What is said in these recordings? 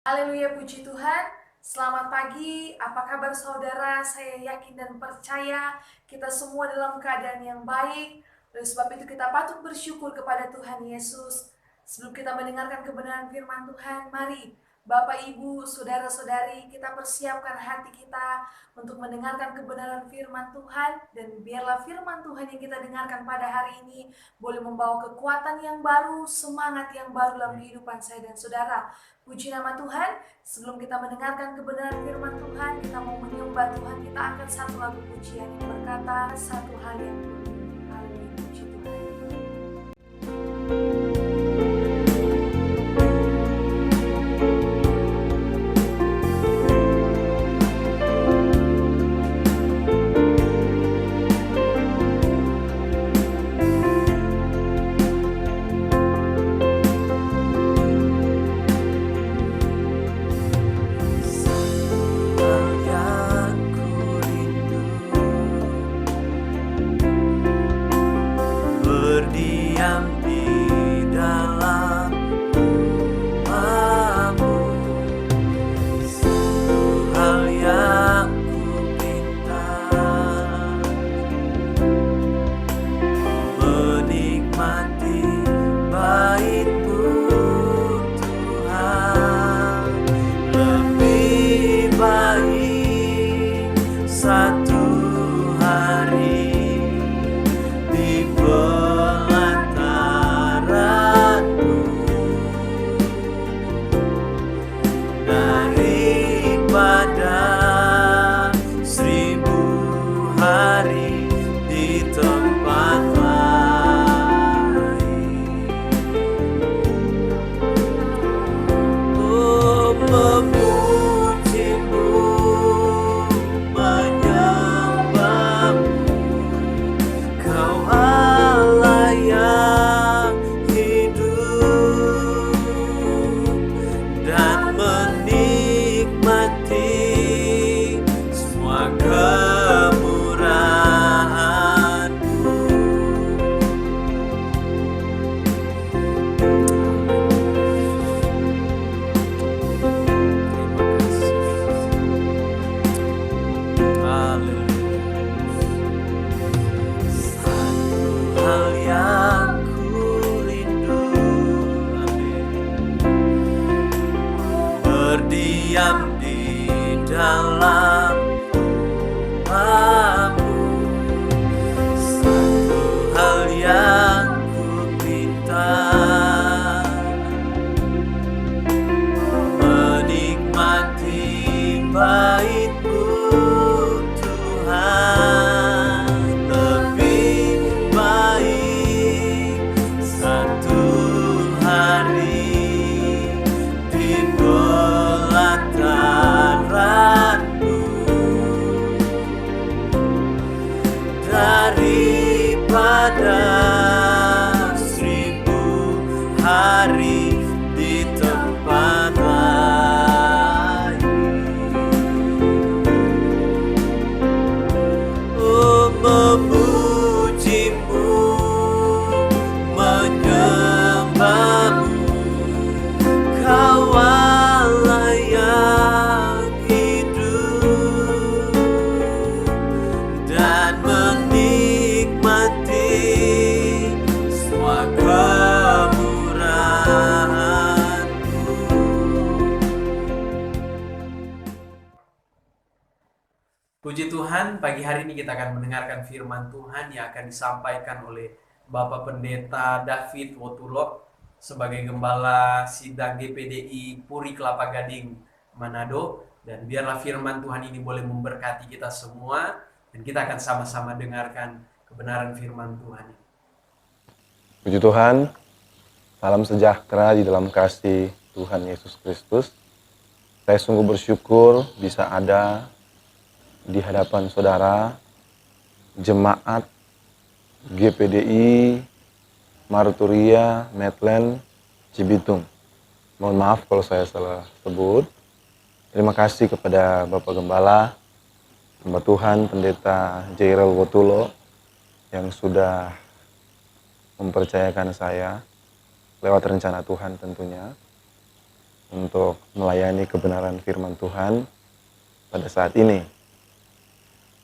Haleluya, puji Tuhan. Selamat pagi, apa kabar saudara? Saya yakin dan percaya kita semua dalam keadaan yang baik. Oleh sebab itu kita patut bersyukur kepada Tuhan Yesus. Sebelum kita mendengarkan kebenaran firman Tuhan, mari Bapak, Ibu, Saudara-saudari, kita persiapkan hati kita untuk mendengarkan kebenaran firman Tuhan. Dan biarlah firman Tuhan yang kita dengarkan pada hari ini boleh membawa kekuatan yang baru, semangat yang baru dalam kehidupan saya dan saudara. Puji nama Tuhan. Sebelum kita mendengarkan kebenaran firman Tuhan, kita mau menyembah Tuhan. Kita angkat satu lagu pujian yang berkata satu hal yang mulia. Haleluya, puji Tuhan. Puji Tuhan, pagi hari ini kita akan mendengarkan firman Tuhan yang akan disampaikan oleh Bapak Pendeta David Wotulo sebagai Gembala Sidang GPDI Puri Kelapa Gading, Manado. Dan biarlah firman Tuhan ini boleh memberkati kita semua, dan kita akan sama-sama dengarkan kebenaran firman Tuhan ini. Puji Tuhan, salam sejahtera di dalam kasih Tuhan Yesus Kristus. Saya sungguh bersyukur bisa ada di hadapan saudara, jemaat GPDI Marturia Medland Cibitung. Mohon maaf kalau saya salah sebut. Terima kasih kepada Bapak Gembala, hamba Tuhan Pendeta Jairel Wotulo yang sudah mempercayakan saya lewat rencana Tuhan tentunya untuk melayani kebenaran firman Tuhan pada saat ini.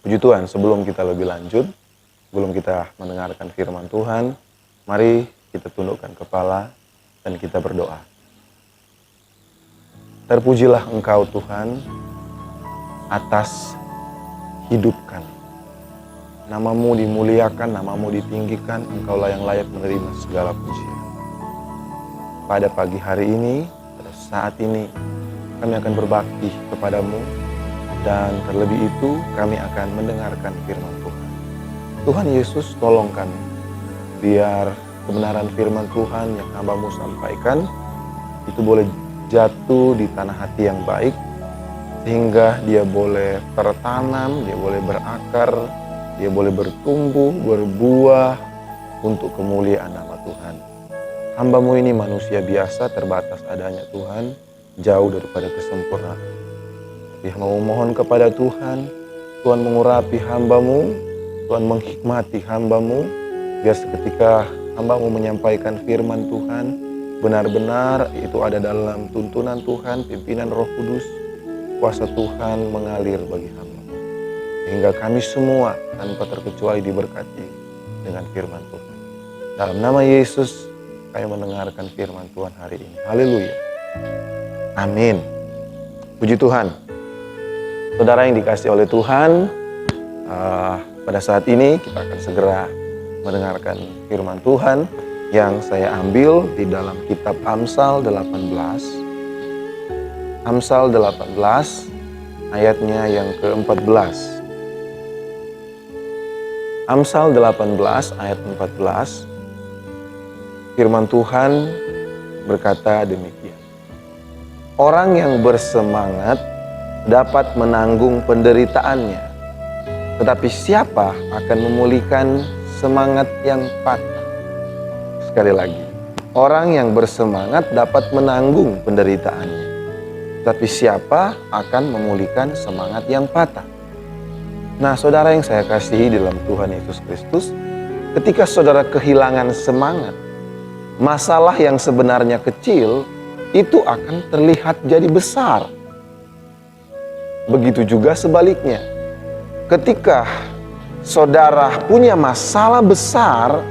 Puji Tuhan, sebelum kita lebih lanjut, sebelum kita mendengarkan firman Tuhan, mari kita tundukkan kepala dan kita berdoa. Terpujilah Engkau Tuhan atas hidup kami. Namamu dimuliakan, namamu ditinggikan, Engkaulah yang layak menerima segala pujian. Pada pagi hari ini, pada saat ini, kami akan berbakti kepadamu, dan terlebih itu kami akan mendengarkan firman Tuhan. Tuhan Yesus, tolong kami, biar kebenaran firman Tuhan yang hamba-Mu sampaikan, itu boleh jatuh di tanah hati yang baik, sehingga dia boleh tertanam, dia boleh berakar, dia boleh bertumbuh, berbuah untuk kemuliaan nama Tuhan. Hamba-Mu ini manusia biasa, terbatas adanya Tuhan, jauh daripada kesempurnaan. Tapi hamba mohon kepada Tuhan, Tuhan mengurapi hamba-Mu, Tuhan menghikmati hamba-Mu, biar seketika hamba-Mu menyampaikan firman Tuhan, benar-benar itu ada dalam tuntunan Tuhan, pimpinan Roh Kudus, kuasa Tuhan mengalir bagi hamba. Sehingga kami semua tanpa terkecuali diberkati dengan firman Tuhan. Dalam nama Yesus, kami mendengarkan firman Tuhan hari ini. Haleluya. Amin. Puji Tuhan. Saudara yang dikasihi oleh Tuhan, pada saat ini kita akan segera mendengarkan firman Tuhan yang saya ambil di dalam kitab Amsal 18. Amsal 18 ayatnya yang ke-14. Amsal 18 ayat 14. Firman Tuhan berkata demikian. Orang yang bersemangat dapat menanggung penderitaannya, tetapi siapa akan memulihkan semangat yang patah? Sekali lagi, orang yang bersemangat dapat menanggung penderitaannya, tapi siapa akan memulihkan semangat yang patah? Nah, saudara yang saya kasihi dalam Tuhan Yesus Kristus, ketika saudara kehilangan semangat, masalah yang sebenarnya kecil itu akan terlihat jadi besar. Begitu juga sebaliknya. Ketika saudara punya masalah besar,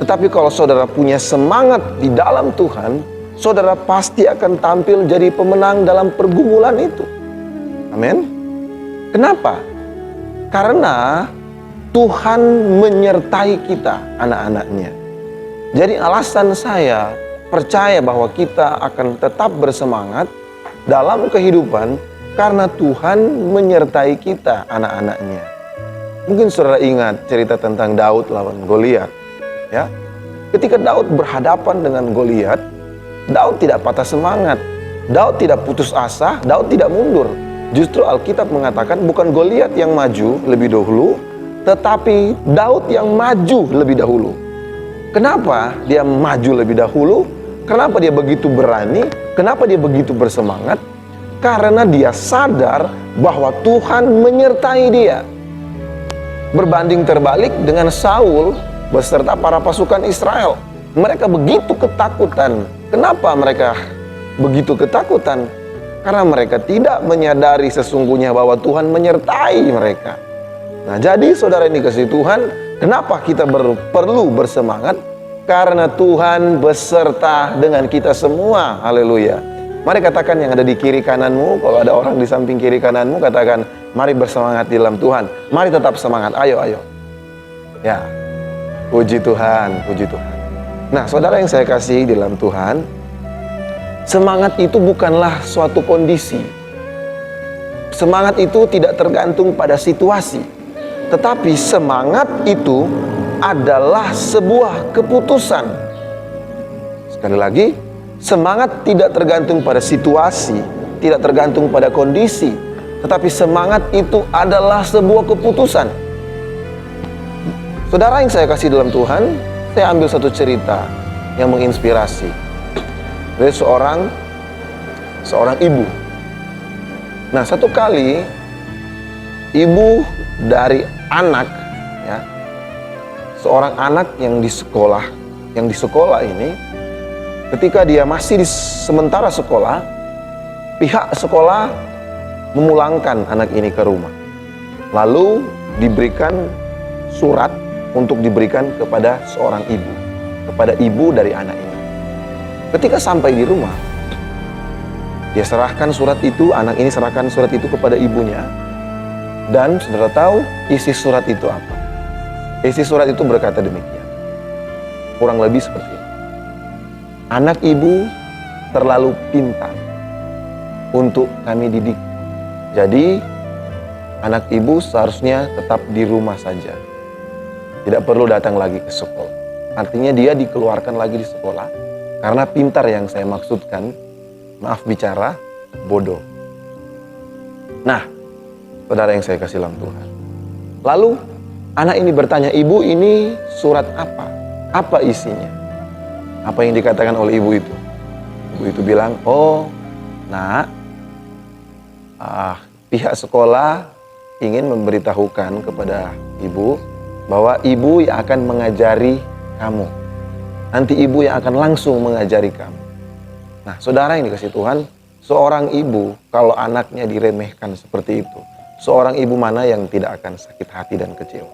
tetapi kalau saudara punya semangat di dalam Tuhan, saudara pasti akan tampil jadi pemenang dalam pergumulan itu. Amin. Kenapa? Karena Tuhan menyertai kita, anak-anaknya. Jadi alasan saya percaya bahwa kita akan tetap bersemangat dalam kehidupan karena Tuhan menyertai kita, anak-anaknya. Mungkin saudara ingat cerita tentang Daud lawan Goliat, ya. Ketika Daud berhadapan dengan Goliat, Daud tidak patah semangat, Daud tidak putus asa, Daud tidak mundur. Justru Alkitab mengatakan bukan Goliat yang maju lebih dahulu, tetapi Daud yang maju lebih dahulu. Kenapa dia maju lebih dahulu? Kenapa dia begitu berani? Kenapa dia begitu bersemangat? Karena dia sadar bahwa Tuhan menyertai dia. Berbanding terbalik dengan Saul beserta para pasukan Israel. Mereka begitu ketakutan. Kenapa mereka begitu ketakutan? Karena mereka tidak menyadari sesungguhnya bahwa Tuhan menyertai mereka. Nah, jadi saudara ini kasih Tuhan, kenapa kita perlu bersemangat? Karena Tuhan beserta dengan kita semua. Haleluya. Mari katakan yang ada di kiri kananmu, kalau ada orang di samping kiri kananmu, katakan, mari bersemangat di dalam Tuhan. Mari tetap semangat, ayo. Ya, puji Tuhan, puji Tuhan. Nah, saudara yang saya kasih di dalam Tuhan, semangat itu bukanlah suatu kondisi. Semangat itu tidak tergantung pada situasi. Tetapi semangat itu adalah sebuah keputusan. Sekali lagi, semangat tidak tergantung pada situasi, tidak tergantung pada kondisi. Tetapi semangat itu adalah sebuah keputusan. Saudara yang saya kasih dalam Tuhan, saya ambil satu cerita yang menginspirasi. Dari seorang ibu. Nah, satu kali ibu dari anak, ya, seorang anak yang di sekolah ini, ketika dia masih di sementara sekolah, pihak sekolah memulangkan anak ini ke rumah. Lalu diberikan surat untuk diberikan kepada seorang ibu, kepada ibu dari anak ini. Ketika sampai di rumah, dia serahkan surat itu, anak ini serahkan surat itu kepada ibunya. Dan saudara tahu isi surat itu apa? Isi surat itu berkata demikian. Kurang lebih seperti ini. Anak ibu terlalu pintar untuk kami didik. Jadi anak ibu seharusnya tetap di rumah saja. Tidak perlu datang lagi ke sekolah. Artinya dia dikeluarkan lagi di sekolah karena pintar yang saya maksudkan, maaf bicara, bodoh. Nah, saudara yang saya kasih dalam Tuhan. Lalu anak ini bertanya, ibu ini surat apa? Apa isinya? Apa yang dikatakan oleh ibu itu? Ibu itu bilang, oh nak, pihak sekolah ingin memberitahukan kepada ibu bahwa ibu yang akan mengajari kamu. Nanti ibu yang akan langsung mengajari kamu. Nah, saudara yang dikasih Tuhan, seorang ibu kalau anaknya diremehkan seperti itu, seorang ibu mana yang tidak akan sakit hati dan kecewa?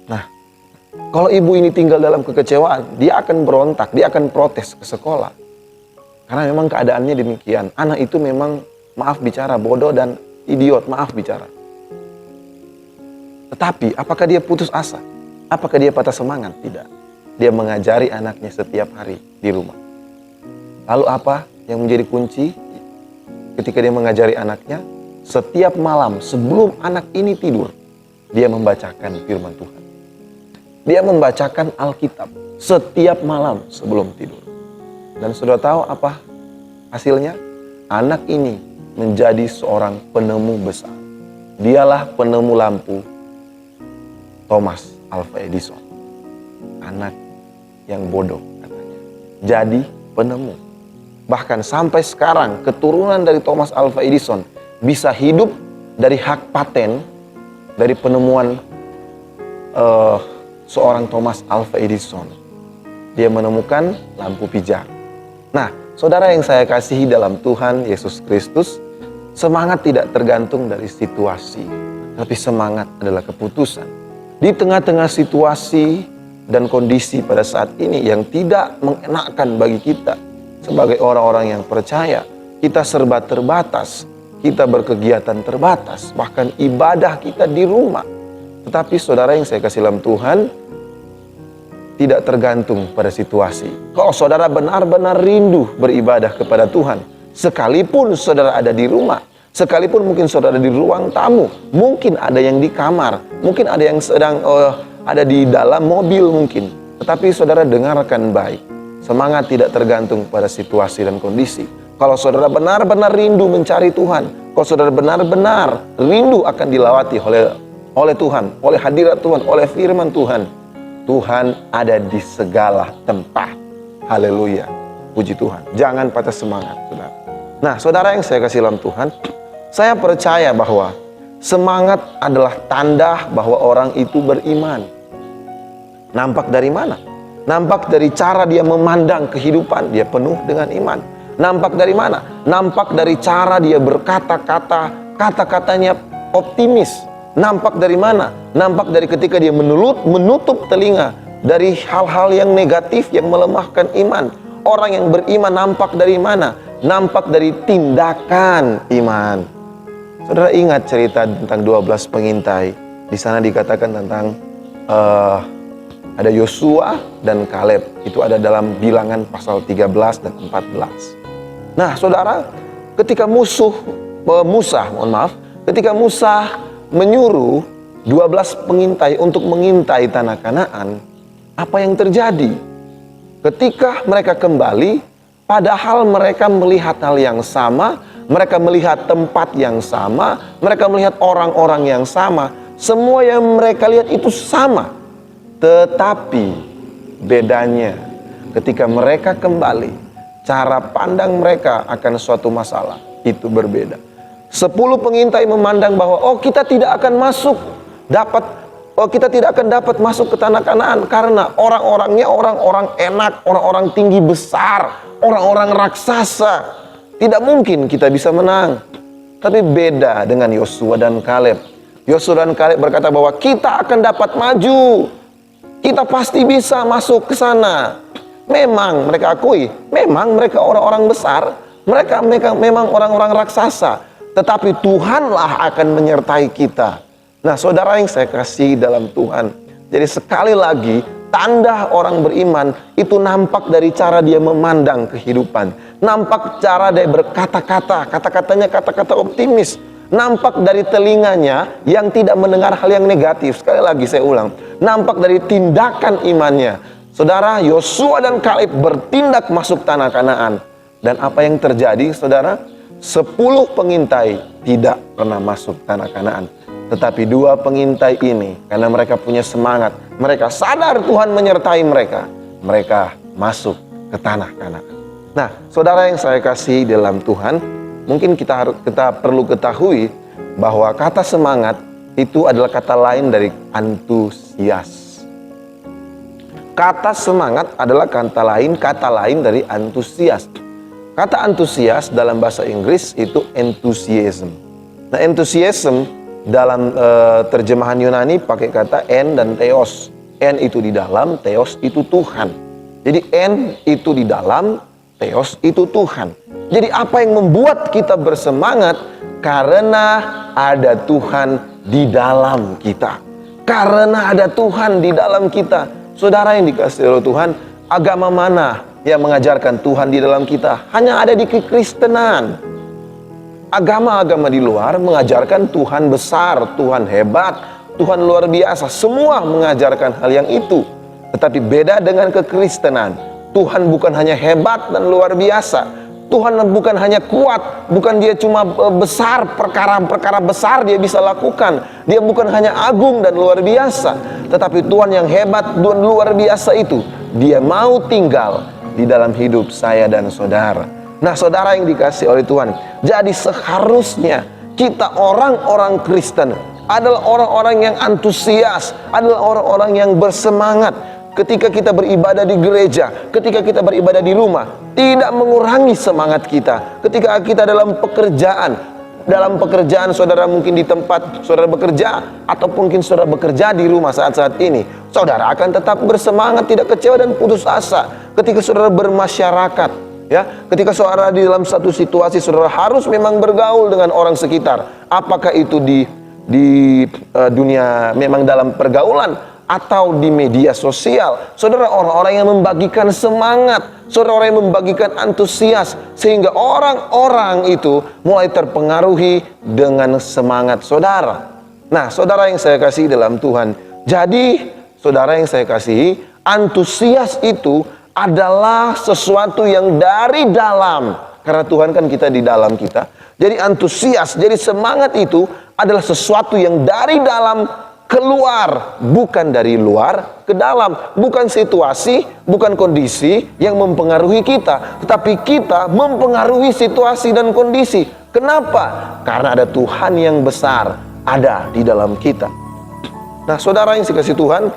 Nah, kalau ibu ini tinggal dalam kekecewaan, dia akan berontak, dia akan protes ke sekolah. Karena memang keadaannya demikian. Anak itu memang, maaf bicara, bodoh dan idiot, maaf bicara. Tetapi apakah dia putus asa? Apakah dia patah semangat? Tidak. Dia mengajari anaknya setiap hari di rumah. Lalu apa yang menjadi kunci ketika dia mengajari anaknya? Setiap malam sebelum anak ini tidur, dia membacakan firman Tuhan. Dia membacakan Alkitab setiap malam sebelum tidur. Dan sudah tahu apa hasilnya? Anak ini menjadi seorang penemu besar. Dialah penemu lampu Thomas Alva Edison. Anak yang bodoh katanya. Jadi penemu. Bahkan sampai sekarang keturunan dari Thomas Alva Edison bisa hidup dari hak paten dari penemuan seorang Thomas Alva Edison. Dia menemukan lampu pijar. Nah, saudara yang saya kasihi dalam Tuhan Yesus Kristus, semangat tidak tergantung dari situasi, tapi semangat adalah keputusan. Di tengah-tengah situasi dan kondisi pada saat ini yang tidak mengenakan bagi kita sebagai orang-orang yang percaya, kita serba terbatas, kita berkegiatan terbatas, bahkan ibadah kita di rumah. Tetapi saudara yang saya kasih dalam Tuhan, tidak tergantung pada situasi. Kalau saudara benar-benar rindu beribadah kepada Tuhan, sekalipun saudara ada di rumah, sekalipun mungkin saudara di ruang tamu, mungkin ada yang di kamar, mungkin ada yang sedang ada di dalam mobil mungkin. Tetapi saudara dengarkan baik, semangat tidak tergantung pada situasi dan kondisi. Kalau saudara benar-benar rindu mencari Tuhan, kalau saudara benar-benar rindu akan dilawati oleh Tuhan, oleh hadirat Tuhan, oleh firman Tuhan, Tuhan ada di segala tempat. Haleluya. Puji Tuhan. Jangan patah semangat, saudara. Nah, saudara yang saya kasih dalam Tuhan, saya percaya bahwa semangat adalah tanda bahwa orang itu beriman. Nampak dari mana? Nampak dari cara dia memandang kehidupan, dia penuh dengan iman. Nampak dari mana? Nampak dari cara dia berkata-kata, kata-katanya optimis. Nampak dari mana? Nampak dari ketika dia menutup telinga dari hal-hal yang negatif yang melemahkan iman. Orang yang beriman nampak dari mana? Nampak dari tindakan iman. Saudara ingat cerita tentang 12 pengintai. Di sana dikatakan tentang ada Yosua dan Kaleb. Itu ada dalam Bilangan pasal 13 dan 14. Nah, saudara, ketika ketika Musa menyuruh 12 pengintai untuk mengintai tanah Kanaan, apa yang terjadi? Ketika mereka kembali, padahal mereka melihat hal yang sama, mereka melihat tempat yang sama, mereka melihat orang-orang yang sama, semua yang mereka lihat itu sama. Tetapi bedanya ketika mereka kembali, cara pandang mereka akan suatu masalah itu berbeda. 10 pengintai memandang bahwa kita tidak akan masuk dapat kita tidak akan dapat masuk ke tanah Kanaan karena orang-orangnya orang-orang enak, orang-orang tinggi besar, orang-orang raksasa. Tidak mungkin kita bisa menang. Tapi beda dengan Yosua dan Kaleb. Yosua dan Kaleb berkata bahwa kita akan dapat maju. Kita pasti bisa masuk ke sana. Memang mereka akui, memang mereka orang-orang besar, mereka memang orang-orang raksasa, tetapi Tuhanlah akan menyertai kita. Nah, saudara yang saya kasih dalam Tuhan, jadi sekali lagi tanda orang beriman itu nampak dari cara dia memandang kehidupan, nampak cara dia berkata-kata, kata-katanya kata-kata optimis, nampak dari telinganya yang tidak mendengar hal yang negatif. Sekali lagi saya ulang, nampak dari tindakan imannya. Saudara, Yosua dan Kaleb bertindak masuk tanah Kanaan. Dan apa yang terjadi, saudara? 10 pengintai tidak pernah masuk tanah Kanaan. Tetapi 2 pengintai ini, karena mereka punya semangat, mereka sadar Tuhan menyertai mereka, mereka masuk ke tanah Kanaan. Nah, saudara yang saya kasih dalam Tuhan, mungkin kita perlu ketahui bahwa kata semangat itu adalah kata lain dari antusias. Kata semangat adalah kata lain dari antusias. Kata antusias dalam bahasa Inggris itu enthusiasm. Nah, enthusiasm dalam terjemahan Yunani pakai kata en dan theos. En itu di dalam, theos itu Tuhan. Jadi en itu di dalam, theos itu Tuhan. Jadi apa yang membuat kita bersemangat? Karena ada Tuhan di dalam kita. Karena ada Tuhan di dalam kita. Saudara yang dikasihi oleh Tuhan, agama mana yang mengajarkan Tuhan di dalam kita? Hanya ada di kekristenan. Agama-agama di luar mengajarkan Tuhan besar, Tuhan hebat, Tuhan luar biasa. Semua mengajarkan hal yang itu. Tetapi beda dengan kekristenan. Tuhan bukan hanya hebat dan luar biasa. Tuhan bukan hanya kuat, bukan dia cuma besar, perkara-perkara besar dia bisa lakukan. Dia bukan hanya agung dan luar biasa, tetapi Tuhan yang hebat dan luar biasa itu, dia mau tinggal di dalam hidup saya dan saudara. Nah, saudara yang dikasih oleh Tuhan, jadi seharusnya kita orang-orang Kristen adalah orang-orang yang antusias, adalah orang-orang yang bersemangat. Ketika kita beribadah di gereja, ketika kita beribadah di rumah, tidak mengurangi semangat kita. Ketika kita dalam pekerjaan saudara mungkin di tempat saudara bekerja, atau mungkin saudara bekerja di rumah saat-saat ini, saudara akan tetap bersemangat, tidak kecewa dan putus asa. Ketika saudara bermasyarakat, ya, ketika saudara di dalam satu situasi saudara harus memang bergaul dengan orang sekitar, apakah itu di dunia memang dalam pergaulan atau di media sosial, saudara orang-orang yang membagikan semangat, saudara orang yang membagikan antusias, sehingga orang-orang itu mulai terpengaruhi dengan semangat saudara. Nah, saudara yang saya kasih dalam Tuhan, jadi saudara yang saya kasih, antusias itu adalah sesuatu yang dari dalam, karena Tuhan kan kita di dalam kita. Jadi antusias, jadi semangat itu adalah sesuatu yang dari dalam keluar, bukan dari luar ke dalam. Bukan situasi, bukan kondisi yang mempengaruhi kita, tetapi kita mempengaruhi situasi dan kondisi. Kenapa? Karena ada Tuhan yang besar ada di dalam kita. Nah, saudara yang dikasihi Tuhan,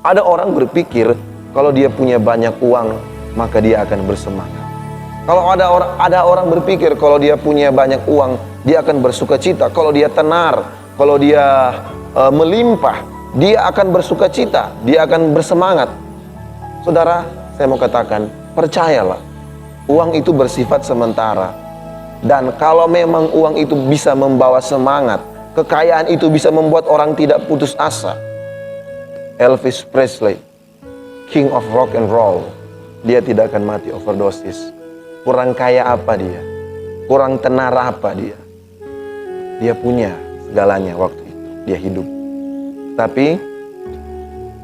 ada orang berpikir kalau dia punya banyak uang maka dia akan bersemangat. Kalau ada orang berpikir kalau dia punya banyak uang dia akan bersuka cita. Kalau dia tenar, kalau dia melimpah, dia akan bersuka cita, dia akan bersemangat. Saudara, saya mau katakan, percayalah, uang itu bersifat sementara. Dan kalau memang uang itu bisa membawa semangat, kekayaan itu bisa membuat orang tidak putus asa. Elvis Presley, King of Rock and Roll, dia tidak akan mati overdosis. Kurang kaya apa dia? Kurang tenar apa dia? Dia punya segalanya waktu dia hidup. Tapi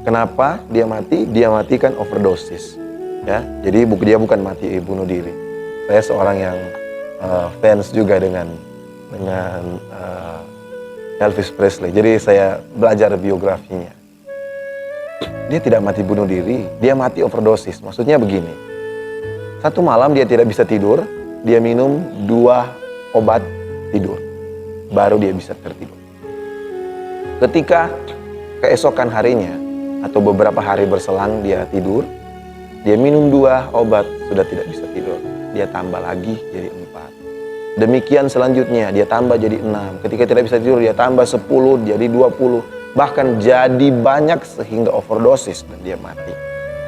kenapa dia mati? Dia matikan overdosis. Ya, jadi dia bukan mati bunuh diri. Saya seorang yang fans juga dengan Elvis Presley. Jadi saya belajar biografinya. Dia tidak mati bunuh diri, dia mati overdosis. Maksudnya begini. Satu malam dia tidak bisa tidur, dia minum 2 obat tidur. Baru dia bisa tertidur. Ketika keesokan harinya atau beberapa hari berselang dia tidur, dia minum 2 obat, sudah tidak bisa tidur. Dia tambah lagi jadi 4. Demikian selanjutnya, dia tambah jadi 6. Ketika tidak bisa tidur, dia tambah 10, jadi 20. Bahkan jadi banyak sehingga overdosis dan dia mati.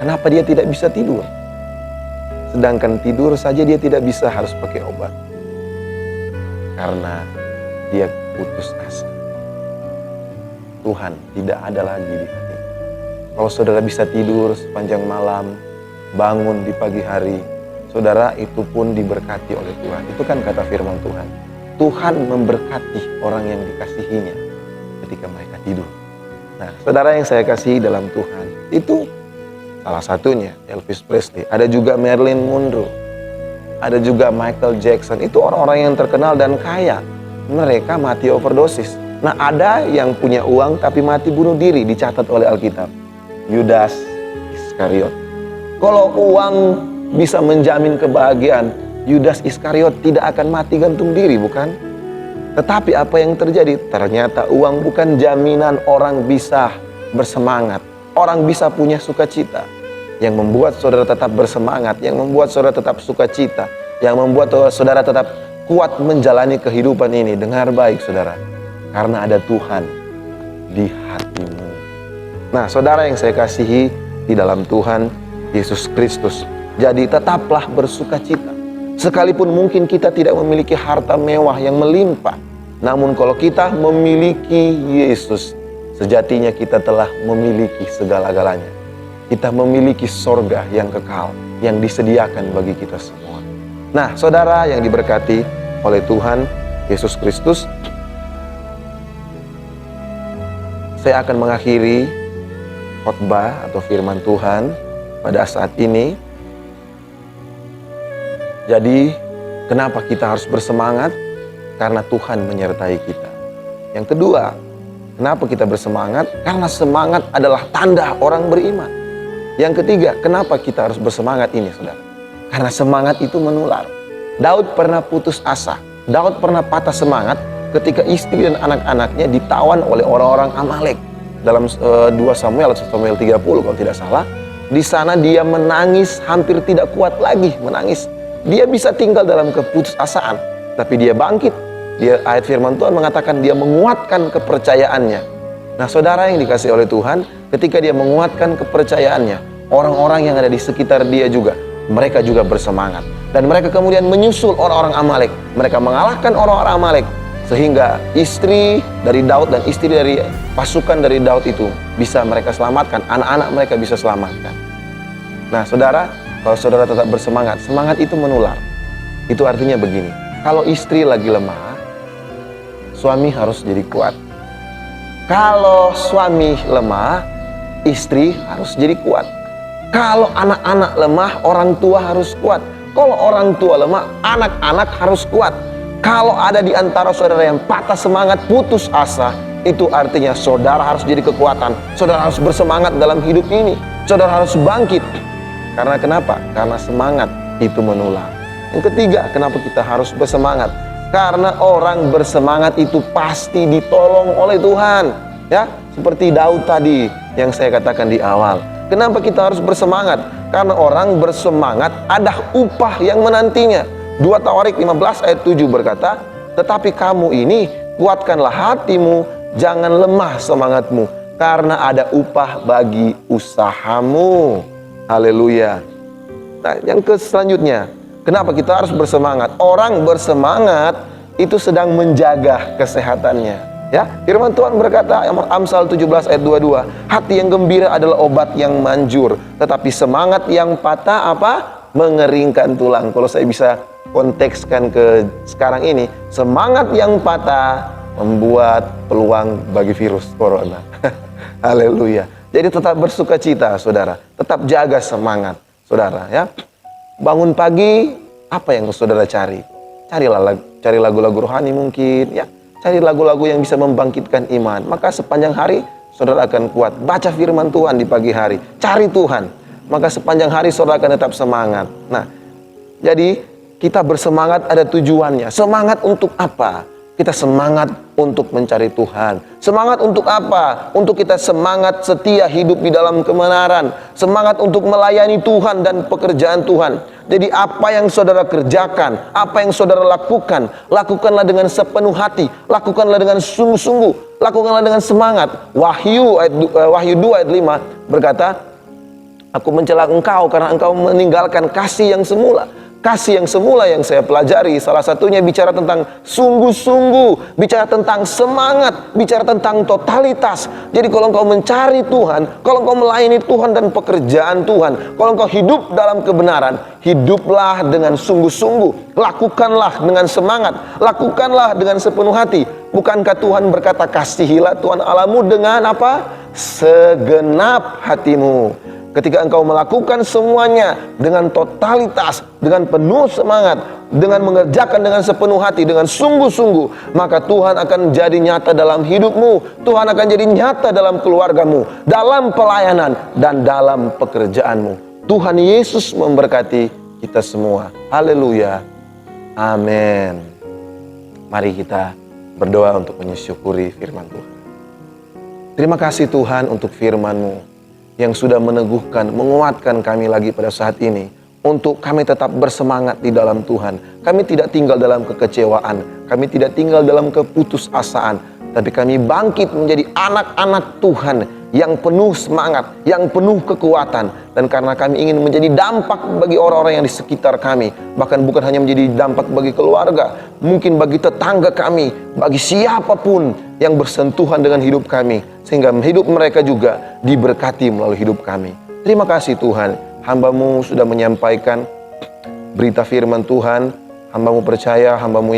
Kenapa dia tidak bisa tidur? Sedangkan tidur saja dia tidak bisa, harus pakai obat. Karena dia putus asa. Tuhan tidak ada lagi di hati. Kalau saudara bisa tidur sepanjang malam, bangun di pagi hari, saudara itu pun diberkati oleh Tuhan. Itu kan kata firman Tuhan. Tuhan memberkati orang yang dikasihinya ketika mereka tidur. Nah, saudara yang saya kasihi dalam Tuhan, itu salah satunya Elvis Presley. Ada juga Marilyn Monroe. Ada juga Michael Jackson. Itu orang-orang yang terkenal dan kaya. Mereka mati overdosis. Nah, ada yang punya uang tapi mati bunuh diri, dicatat oleh Alkitab. Yudas Iskariot. Kalau uang bisa menjamin kebahagiaan, Yudas Iskariot tidak akan mati gantung diri, bukan? Tetapi apa yang terjadi? Ternyata uang bukan jaminan orang bisa bersemangat. Orang bisa punya sukacita. Yang membuat saudara tetap bersemangat, yang membuat saudara tetap sukacita, yang membuat saudara tetap kuat menjalani kehidupan ini. Dengar baik, saudara. Karena ada Tuhan di hatimu. Nah, saudara yang saya kasihi di dalam Tuhan Yesus Kristus, jadi tetaplah bersukacita. Sekalipun mungkin kita tidak memiliki harta mewah yang melimpah, namun kalau kita memiliki Yesus, sejatinya kita telah memiliki segala-galanya. Kita memiliki sorga yang kekal, yang disediakan bagi kita semua. Nah, saudara yang diberkati oleh Tuhan Yesus Kristus, saya akan mengakhiri khotbah atau firman Tuhan pada saat ini. Jadi, kenapa kita harus bersemangat? Karena Tuhan menyertai kita. Yang kedua, kenapa kita bersemangat? Karena semangat adalah tanda orang beriman. Yang ketiga, kenapa kita harus bersemangat ini, saudara? Karena semangat itu menular. Daud pernah putus asa. Daud pernah patah semangat ketika istri dan anak-anaknya ditawan oleh orang-orang Amalek. Dalam 2 Samuel atau Samuel 30 kalau tidak salah, di sana dia menangis, hampir tidak kuat lagi menangis. Dia bisa tinggal dalam keputusasaan, tapi dia bangkit. Ayat firman Tuhan mengatakan dia menguatkan kepercayaannya. Nah, saudara yang dikasihi oleh Tuhan, ketika dia menguatkan kepercayaannya, orang-orang yang ada di sekitar dia juga, mereka juga bersemangat. Dan mereka kemudian menyusul orang-orang Amalek. Mereka mengalahkan orang-orang Amalek. Sehingga istri dari Daud dan istri dari pasukan dari Daud itu bisa mereka selamatkan. Anak-anak mereka bisa selamatkan. Nah, saudara, kalau saudara tetap bersemangat, semangat itu menular. Itu artinya begini, kalau istri lagi lemah, suami harus jadi kuat. Kalau suami lemah, istri harus jadi kuat. Kalau anak-anak lemah, orang tua harus kuat. Kalau orang tua lemah, anak-anak harus kuat. Kalau ada di antara saudara yang patah semangat, putus asa, itu artinya saudara harus jadi kekuatan. Saudara harus bersemangat dalam hidup ini. Saudara harus bangkit. Karena kenapa? Karena semangat itu menular. Yang ketiga, kenapa kita harus bersemangat? Karena orang bersemangat itu pasti ditolong oleh Tuhan. Ya, seperti Daud tadi yang saya katakan di awal. Kenapa kita harus bersemangat? Karena orang bersemangat ada upah yang menantinya. 2 Tawarik 15 ayat 7 berkata, tetapi kamu ini kuatkanlah hatimu, jangan lemah semangatmu, karena ada upah bagi usahamu. Haleluya. Nah, yang selanjutnya, kenapa kita harus bersemangat? Orang bersemangat itu sedang menjaga kesehatannya. Ya, firman Tuhan berkata, Amsal 17 ayat 22, hati yang gembira adalah obat yang manjur, tetapi semangat yang patah apa? Mengeringkan tulang. Kalau saya bisa kontekskan ke sekarang ini, semangat yang patah membuat peluang bagi virus corona. Haleluya. Jadi tetap bersukacita, saudara. Tetap jaga semangat, saudara. Ya, bangun pagi, apa yang saudara cari? Cari lagu-lagu rohani mungkin, ya. Cari lagu-lagu yang bisa membangkitkan iman. Maka sepanjang hari saudara akan kuat. Baca firman Tuhan di pagi hari. Cari Tuhan. Maka sepanjang hari saudara akan tetap semangat. Nah, jadi kita bersemangat ada tujuannya. Semangat untuk apa? Kita semangat untuk mencari Tuhan. Semangat untuk apa? Untuk kita semangat setia hidup di dalam kebenaran. Semangat untuk melayani Tuhan dan pekerjaan Tuhan. Jadi apa yang saudara kerjakan, apa yang saudara lakukan, lakukanlah dengan sepenuh hati, lakukanlah dengan sungguh-sungguh, lakukanlah dengan semangat. Wahyu 2 ayat 5 berkata, aku mencela engkau karena engkau meninggalkan kasih yang semula. Kasih yang semula yang saya pelajari, salah satunya bicara tentang sungguh-sungguh, bicara tentang semangat, bicara tentang totalitas. Jadi kalau engkau mencari Tuhan, kalau engkau melayani Tuhan dan pekerjaan Tuhan, kalau engkau hidup dalam kebenaran, hiduplah dengan sungguh-sungguh, lakukanlah dengan semangat, lakukanlah dengan sepenuh hati. Bukankah Tuhan berkata, kasihilah Tuhan Allahmu dengan apa? Segenap hatimu. Ketika engkau melakukan semuanya dengan totalitas, dengan penuh semangat, dengan mengerjakan dengan sepenuh hati, dengan sungguh-sungguh, maka Tuhan akan jadi nyata dalam hidupmu. Tuhan akan jadi nyata dalam keluargamu, dalam pelayanan, dan dalam pekerjaanmu. Tuhan Yesus memberkati kita semua. Haleluya. Amin. Mari kita berdoa untuk mensyukuri firman Tuhan. Terima kasih Tuhan untuk firman-Mu yang sudah meneguhkan, menguatkan kami lagi pada saat ini, untuk kami tetap bersemangat di dalam Tuhan. Kami tidak tinggal dalam kekecewaan, kami tidak tinggal dalam keputusasaan, tapi kami bangkit menjadi anak-anak Tuhan yang penuh semangat, yang penuh kekuatan. Dan karena kami ingin menjadi dampak bagi orang-orang yang di sekitar kami, bahkan bukan hanya menjadi dampak bagi keluarga, mungkin bagi tetangga kami, bagi siapapun yang bersentuhan dengan hidup kami, sehingga hidup mereka juga diberkati melalui hidup kami. Terima kasih Tuhan, hamba-Mu sudah menyampaikan berita firman Tuhan. Hamba-Mu percaya, hamba-Mu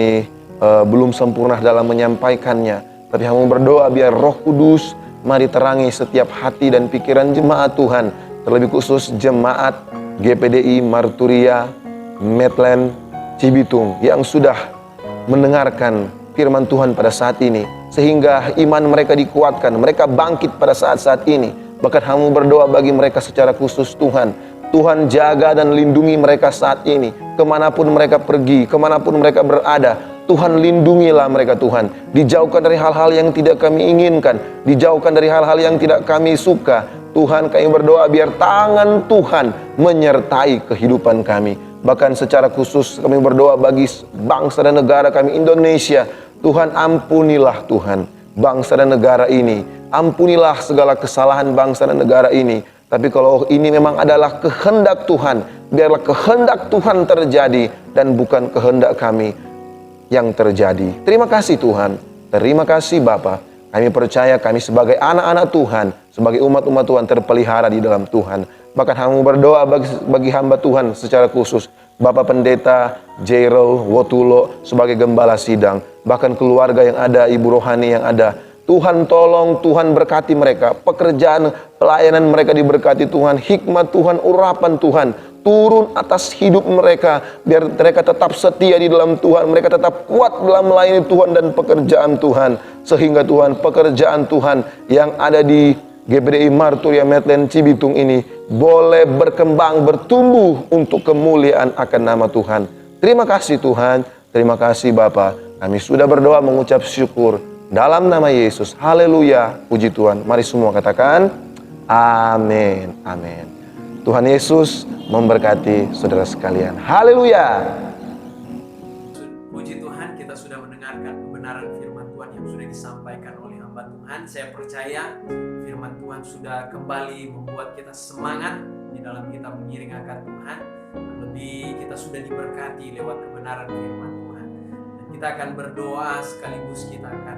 belum sempurna dalam menyampaikannya, tapi hamba-Mu berdoa biar Roh Kudus mari terangi setiap hati dan pikiran jemaat Tuhan, terlebih khusus jemaat GPDI Marturia Medland Cibitung yang sudah mendengarkan firman Tuhan pada saat ini, sehingga iman mereka dikuatkan, mereka bangkit pada saat-saat ini. Bahkan hamba berdoa bagi mereka secara khusus Tuhan, Tuhan jaga dan lindungi mereka saat ini, kemanapun mereka pergi, kemanapun mereka berada. Tuhan lindungilah mereka Tuhan, dijauhkan dari hal-hal yang tidak kami inginkan, dijauhkan dari hal-hal yang tidak kami suka. Tuhan, kami berdoa biar tangan Tuhan menyertai kehidupan kami. Bahkan secara khusus kami berdoa bagi bangsa dan negara kami Indonesia. Tuhan, ampunilah Tuhan bangsa dan negara ini, ampunilah segala kesalahan bangsa dan negara ini. Tapi kalau ini memang adalah kehendak Tuhan, biarlah kehendak Tuhan terjadi dan bukan kehendak kami yang terjadi. Terima kasih Tuhan, terima kasih Bapa. Kami percaya kami sebagai anak-anak Tuhan, sebagai umat-umat Tuhan terpelihara di dalam Tuhan. Bahkan hamba berdoa bagi hamba Tuhan secara khusus, Bapak Pendeta Jairo Wotulo sebagai gembala sidang, bahkan keluarga yang ada, ibu rohani yang ada. Tuhan tolong, Tuhan berkati mereka, pekerjaan pelayanan mereka diberkati Tuhan, hikmat Tuhan, urapan Tuhan turun atas hidup mereka, biar mereka tetap setia di dalam Tuhan, mereka tetap kuat dalam melayani Tuhan dan pekerjaan Tuhan, sehingga Tuhan, pekerjaan Tuhan yang ada di GPDI Marturia Medland Cibitung ini boleh berkembang, bertumbuh untuk kemuliaan akan nama Tuhan. Terima kasih Tuhan, terima kasih Bapa. Kami sudah berdoa mengucap syukur dalam nama Yesus. Haleluya, puji Tuhan. Mari semua katakan amin, amin. Tuhan Yesus memberkati saudara sekalian. Haleluya. Puji Tuhan, kita sudah mendengarkan kebenaran firman Tuhan yang sudah disampaikan oleh hamba Tuhan. Saya percaya firman Tuhan sudah kembali membuat kita semangat di dalam kita mengiring akan Tuhan. Lebih kita sudah diberkati lewat kebenaran firman Tuhan. Dan kita akan berdoa sekaligus kita akan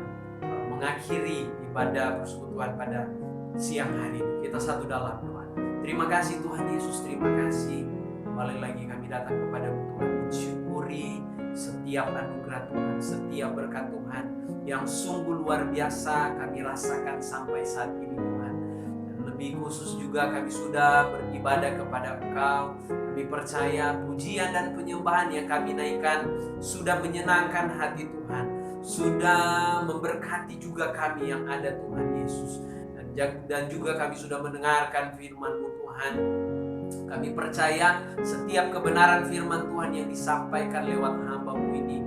mengakhiri ibadah persekutuan pada siang hari ini. Kita satu dalam doa. Terima kasih Tuhan Yesus, terima kasih. Kembali lagi kami datang kepada Tuhan, mensyukuri setiap anugerah Tuhan, setiap berkat Tuhan yang sungguh luar biasa kami rasakan sampai saat ini Tuhan. Dan lebih khusus juga kami sudah beribadah kepada Engkau. Kami percaya pujian dan penyembahan yang kami naikkan sudah menyenangkan hati Tuhan, sudah memberkati juga kami yang ada Tuhan Yesus. Dan juga kami sudah mendengarkan firman-Mu Tuhan. Kami percaya setiap kebenaran firman Tuhan yang disampaikan lewat hamba-Mu ini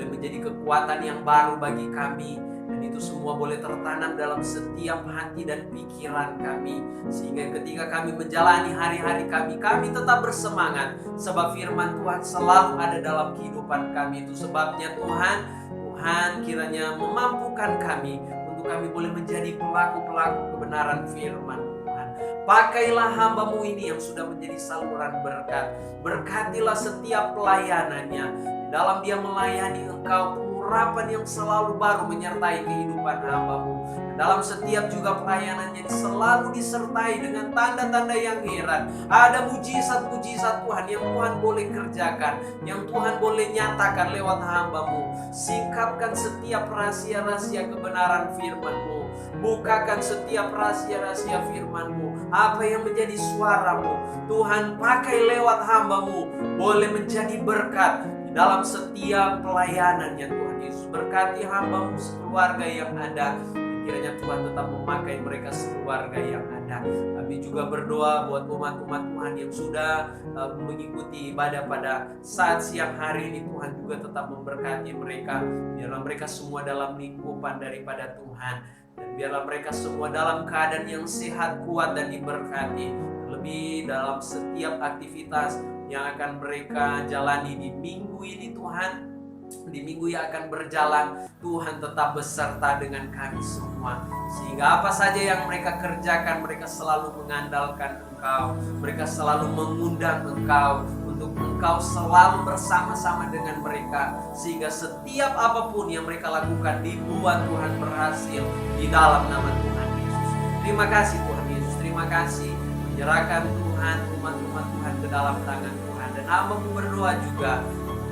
boleh menjadi kekuatan yang baru bagi kami. Dan itu semua boleh tertanam dalam setiap hati dan pikiran kami, sehingga ketika kami menjalani hari-hari kami tetap bersemangat, sebab firman Tuhan selalu ada dalam kehidupan kami. Itu sebabnya Tuhan kiranya memampukan kami untuk kami boleh menjadi pelaku-pelaku kebenaran firman Tuhan. Pakailah hamba-Mu ini yang sudah menjadi saluran berkat. Berkatilah setiap pelayanannya. Dalam dia melayani Engkau, pengurapan yang selalu baru menyertai kehidupan hamba-Mu. Dalam setiap juga pelayanannya selalu disertai dengan tanda-tanda yang heran. Ada mujizat-mujizat Tuhan yang Tuhan boleh kerjakan, yang Tuhan boleh nyatakan lewat hamba-Mu. Singkapkan setiap rahasia-rahasia kebenaran firman-Mu. Bukakan setiap rahasia-rahasia firman-Mu. Apa yang menjadi suara-Mu, Tuhan pakai lewat hamba-Mu, boleh menjadi berkat dalam setiap pelayanannya. Tuhan Yesus, berkati hamba-Mu sekeluarga yang ada. Kiranya Tuhan tetap memakai mereka sekeluarga yang ada. Kami juga berdoa buat umat-umat Tuhan yang sudah mengikuti ibadah pada saat siang hari ini. Tuhan juga tetap memberkati mereka. Biarlah mereka semua dalam lingkupan daripada Tuhan. Dan biarlah mereka semua dalam keadaan yang sehat, kuat, dan diberkati. Lebih dalam setiap aktivitas yang akan mereka jalani di minggu ini, Tuhan, di minggu yang akan berjalan, Tuhan tetap beserta dengan kami semua. Sehingga apa saja yang mereka kerjakan, mereka selalu mengandalkan Engkau. Mereka selalu mengundang Engkau, untuk Engkau selalu bersama-sama dengan mereka. Sehingga setiap apapun yang mereka lakukan dibuat Tuhan berhasil di dalam nama Tuhan Yesus. Terima kasih Tuhan Yesus, terima kasih. Menyerahkan Tuhan umat-umat Tuhan ke dalam tangan Tuhan. Dan hamba-Mu berdoa juga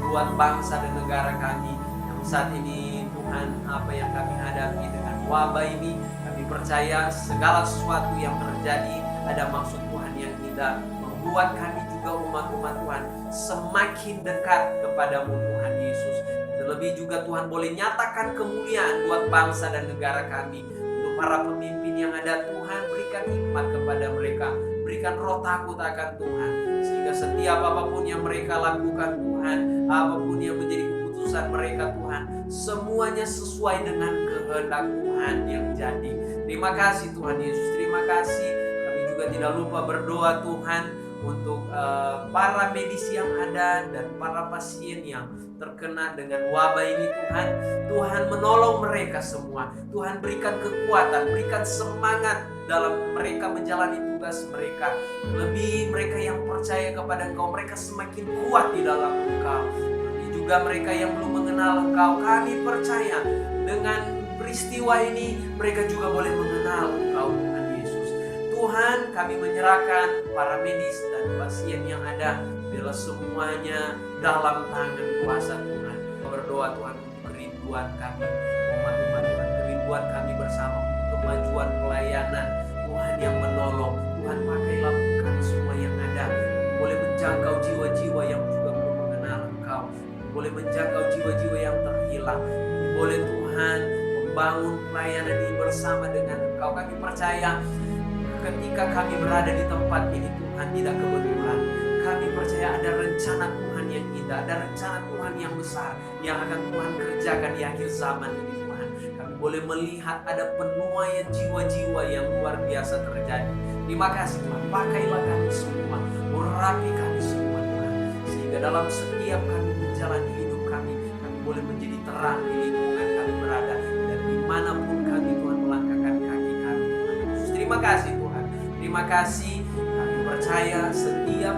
buat bangsa dan negara kami yang saat ini, Tuhan, apa yang kami hadapi dengan wabah ini, kami percaya segala sesuatu yang terjadi ada maksud Tuhan yang indah, membuat kami juga umat-umat Tuhan semakin dekat kepadamu Tuhan Yesus. Terlebih juga Tuhan boleh nyatakan kemuliaan buat bangsa dan negara kami. Untuk para pemimpin yang ada, Tuhan berikan hikmat kepada mereka, berikan roh takut akan Tuhan, sehingga setiap apapun yang mereka lakukan Tuhan, apapun yang menjadi keputusan mereka Tuhan, semuanya sesuai dengan kehendak Tuhan yang jadi. Terima kasih Tuhan Yesus, terima kasih. Kami juga tidak lupa berdoa Tuhan untuk para medis yang ada dan para pasien yang terkena dengan wabah ini Tuhan. Tuhan menolong mereka semua. Tuhan berikan kekuatan, berikan semangat dalam mereka menjalani tugas mereka. Lebih mereka yang percaya kepada Engkau, mereka semakin kuat di dalam Engkau. Lebih juga mereka yang belum mengenal Engkau, kami percaya dengan peristiwa ini mereka juga boleh mengenal Engkau Tuhan Yesus. Tuhan, kami menyerahkan para medis dan pasien yang ada, biarlah semuanya dalam tangan kuasa Tuhan. Berdoa Tuhan untuk kerinduan kami, umat-umat Tuhan, kerinduan kami bersama untuk kemajuan pelayanan Tuhan yang menolong. Tuhan, pakailah kami semua yang ada, boleh menjangkau jiwa-jiwa yang juga belum mengenal Engkau, boleh menjangkau jiwa-jiwa yang terhilang, boleh Tuhan membangun pelayanan ini bersama dengan Engkau. Kami percaya ketika kami berada di tempat ini Tuhan tidak kebetulan. Kami percaya ada rencana Tuhan yang indah, ada rencana Tuhan yang besar yang akan Tuhan kerjakan di akhir zaman ini Tuhan. Kami boleh melihat ada penuaian jiwa-jiwa yang luar biasa terjadi. Terima kasih Tuhan, pakailah kami semua, urapi kami semua Tuhan, sehingga dalam setiap kami menjalani hidup kami boleh menjadi terang di lingkungan kami berada, dan dimanapun kami Tuhan melangkahkan kaki kami Tuhan Yesus. Terima kasih Tuhan, terima kasih. Kami percaya setiap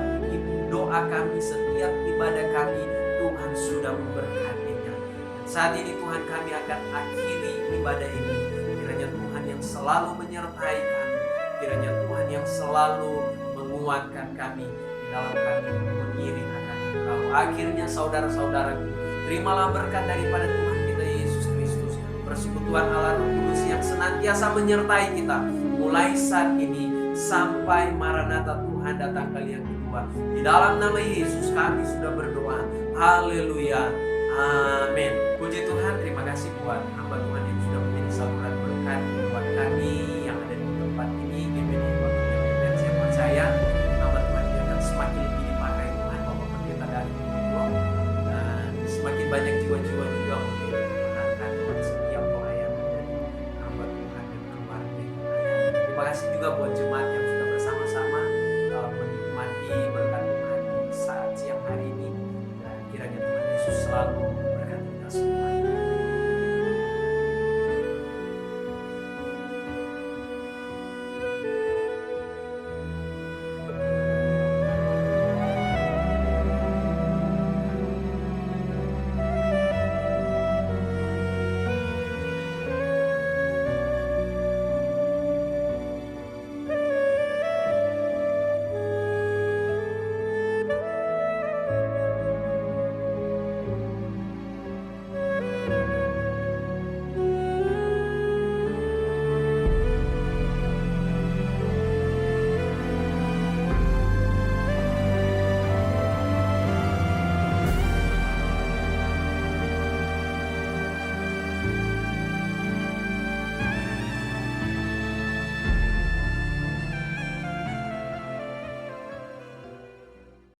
doa kami, setiap ibadah kami, Tuhan sudah memberkatinya. Dan saat ini Tuhan, kami akan akhiri ibadah ini. Kiranya Tuhan yang selalu menyertai kami, kiranya Tuhan yang selalu menguatkan kami di dalam kami mengiring akan Engkau. Akhirnya saudara-saudaraku, terimalah berkat daripada Tuhan kita Yesus Kristus, persekutuan Allah Roh Kudus yang senantiasa menyertai kita mulai saat ini sampai Maranatha Tuhan datang kali yang kedua. Di dalam nama Yesus kami sudah berdoa. Haleluya. Amin. Puji Tuhan, terima kasih buat hamba Tuhan yang sudah menjadi saluran berkat buat kami yang ada di tempat ini, GPD Waktunya. Dan saya percaya hamba Tuhan ini akan semakin lebih dipakai Tuhan, Bapak Pendeta dari Ibu, dan semakin banyak jiwa-jiwa juga kasih juga buat jemaat yang